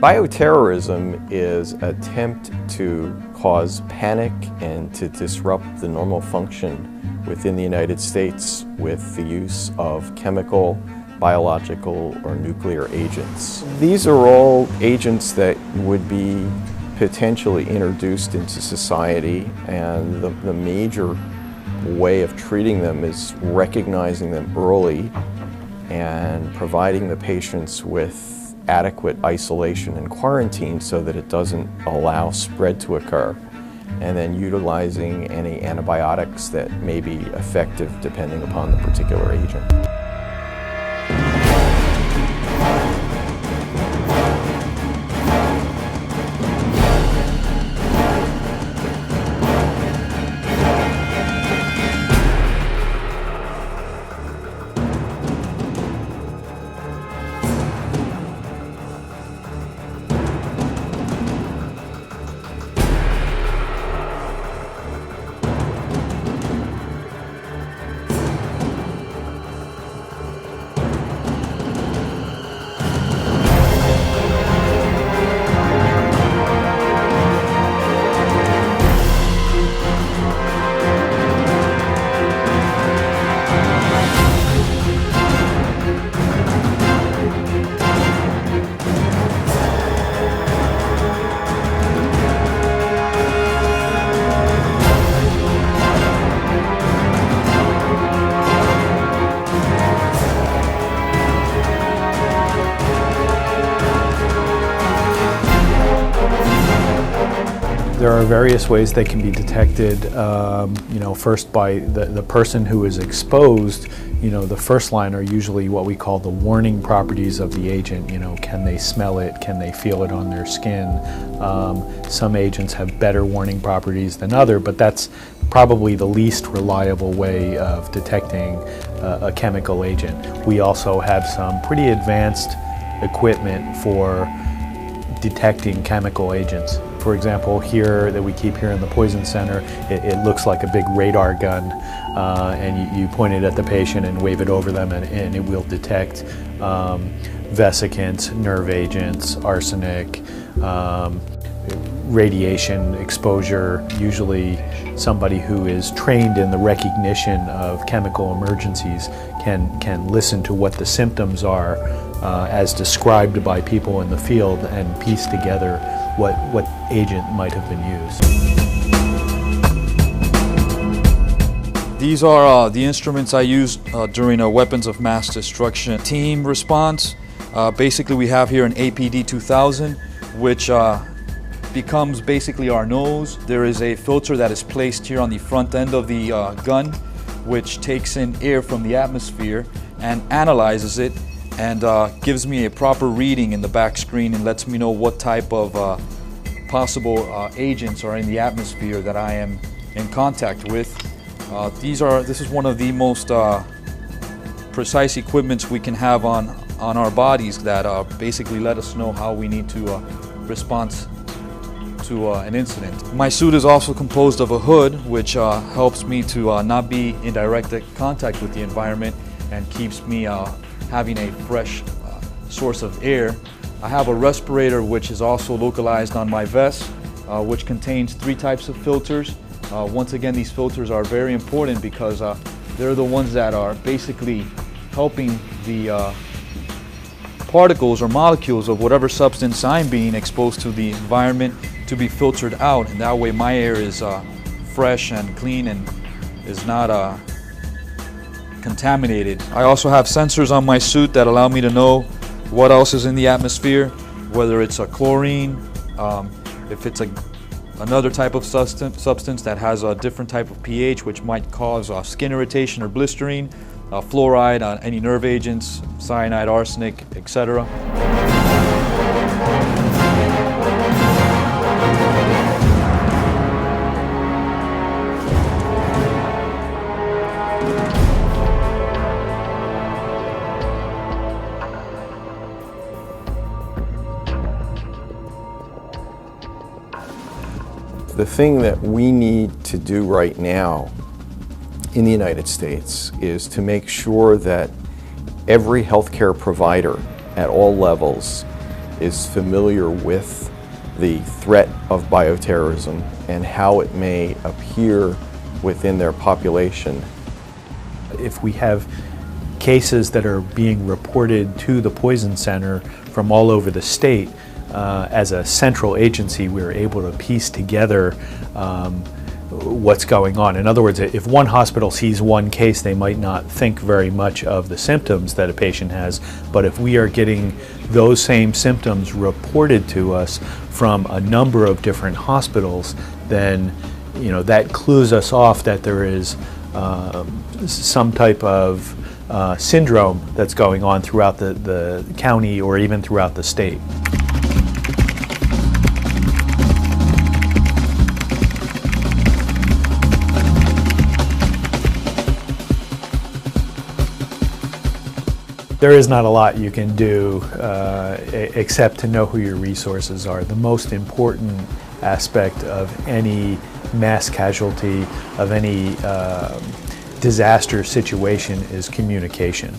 Bioterrorism is an attempt to cause panic and to disrupt the normal function within the United States with the use of chemical, biological, or nuclear agents. These are all agents that would be potentially introduced into society, and the major way of treating them is recognizing them early and providing the patients with adequate isolation and quarantine so that it doesn't allow spread to occur, and then utilizing any antibiotics that may be effective depending upon the particular agent. There are various ways they can be detected, first by the person who is exposed. The first line are usually what we call the warning properties of the agent. Can they smell it? Can they feel it on their skin? Some agents have better warning properties than others, but that's probably the least reliable way of detecting a chemical agent. We also have some pretty advanced equipment for detecting chemical agents. For example, here that we keep here in the Poison Center, it looks like a big radar gun, and you point it at the patient and wave it over them, and it will detect vesicants, nerve agents, arsenic, radiation exposure. Usually somebody who is trained in the recognition of chemical emergencies can listen to what the symptoms are as described by people in the field and piece together what agent might have been used. These are the instruments I use during a weapons of mass destruction team response. Basically, we have here an APD 2000, which becomes basically our nose. There is a filter that is placed here on the front end of the gun, which takes in air from the atmosphere and analyzes it and gives me a proper reading in the back screen and lets me know what type of possible agents are in the atmosphere that I am in contact with. This is one of the most precise equipments we can have on our bodies that basically let us know how we need to respond to an incident. My suit is also composed of a hood, which helps me to not be in direct contact with the environment and keeps me having a fresh source of air. I have a respirator which is also localized on my vest, which contains 3 types of filters. Once again, these filters are very important because they're the ones that are basically helping the particles or molecules of whatever substance I'm being exposed to the environment to be filtered out, and that way my air is fresh and clean and is not contaminated. I also have sensors on my suit that allow me to know what else is in the atmosphere, whether it's a chlorine, if it's another type of substance that has a different type of pH which might cause skin irritation or blistering, fluoride, any nerve agents, cyanide, arsenic, etc. The thing that we need to do right now in the United States is to make sure that every healthcare provider at all levels is familiar with the threat of bioterrorism and how it may appear within their population. If we have cases that are being reported to the Poison Center from all over the state, as a central agency, we're able to piece together what's going on. In other words, if one hospital sees one case, they might not think very much of the symptoms that a patient has, but if we are getting those same symptoms reported to us from a number of different hospitals, then that clues us off that there is some type of syndrome that's going on throughout the county or even throughout the state. There is not a lot you can do except to know who your resources are. The most important aspect of any mass casualty, of any disaster situation is communication.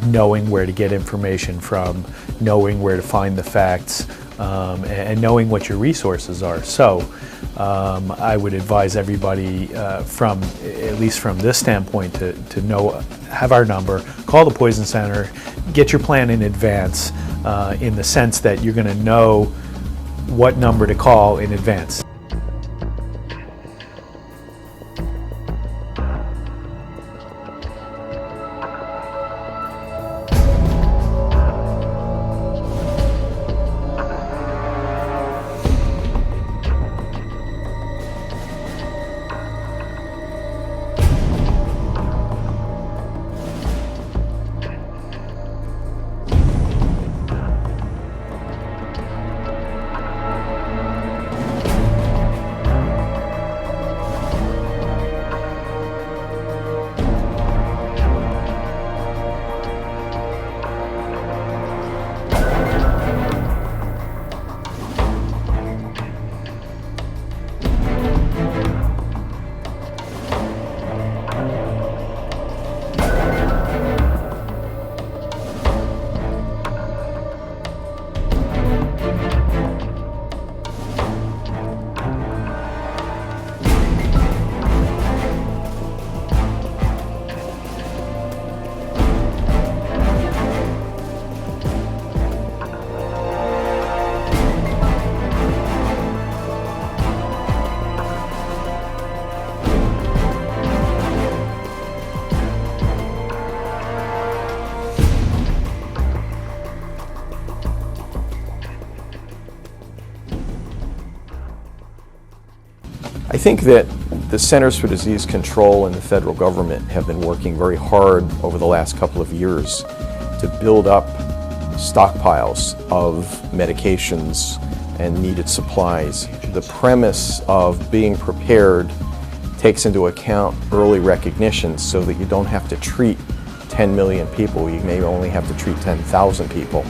Knowing where to get information from, knowing where to find the facts, and knowing what your resources are. So I would advise everybody at least from this standpoint, to know, have our number, call the Poison Center, get your plan in advance in the sense that you're going to know what number to call in advance. I think that the Centers for Disease Control and the federal government have been working very hard over the last couple of years to build up stockpiles of medications and needed supplies. The premise of being prepared takes into account early recognition so that you don't have to treat 10 million people. You may only have to treat 10,000 people.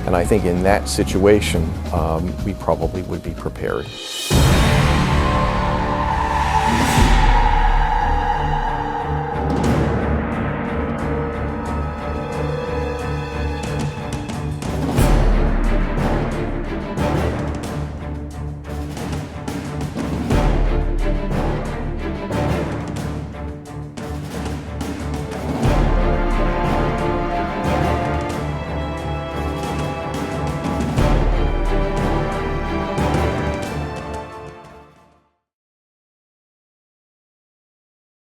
And I think in that situation, we probably would be prepared.